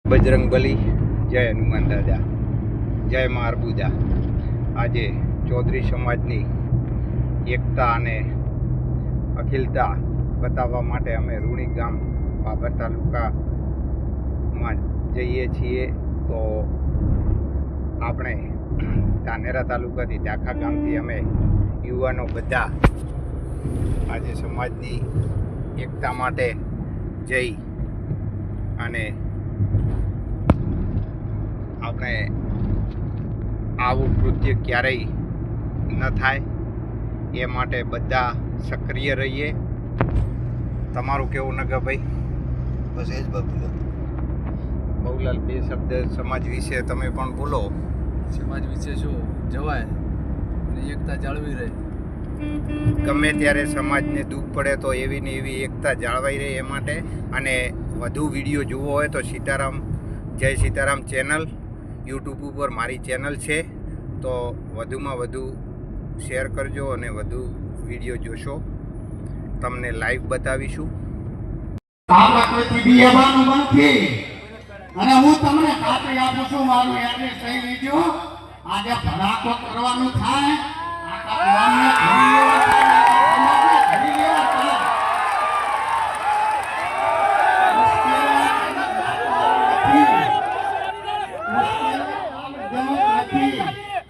બજરંગબલી, જય હનુમાન દાદા, જય મા અર્બુદા। આજે ચૌધરી સમાજની એકતા અને અખિલતા બતાવવા માટે અમે રૂણી ગામ બાબર તાલુકામાં જઈએ છીએ। તો આપણે ધાનેરા તાલુકાથી દાખા ગામથી અમે યુવાનો બધા આજે સમાજની એકતા માટે જઈ અને આપણે આવું કૃત્ય ક્યારેય ન થાય એ માટે બધા સક્રિય રહીએ। તમારું કેવું નગાભાઈ? બસ એ જ બાબુલાલ। બહુલાલ, બે શબ્દ સમાજ વિશે તમે પણ બોલો। સમાજ વિશે શું જવાય અને એકતા જાળવી રહે। ગમે ત્યારે સમાજને દુઃખ પડે તો એવી ને એવી એકતા જાળવાઈ રહે એ માટે। અને વધુ વિડીયો જોવો હોય તો સીતારામ જય સીતારામ ચેનલ યુટ્યુબ ઉપર મારી ચેનલ છે, તો વધુમાં વધુ શેર કરજો અને વધુ વિડીયો જોશો, તમને લાઈવ બતાવીશું। અને હું તમને ખાતરી આપું છું, મારું એડ્રેસ કહી લેજો। આજે ભડાકો કરવાનું થાય, આખા ગામને ઘડી લેવા થાય।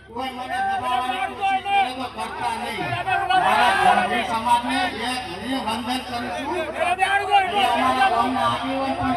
કોઈ મને દબાવવાની કોશિશ કરે તો કરતા નહીં। મારા ચૌધરી સમાજને એક વંદન કરું છું। અમારા ગામના આગેવાન પણ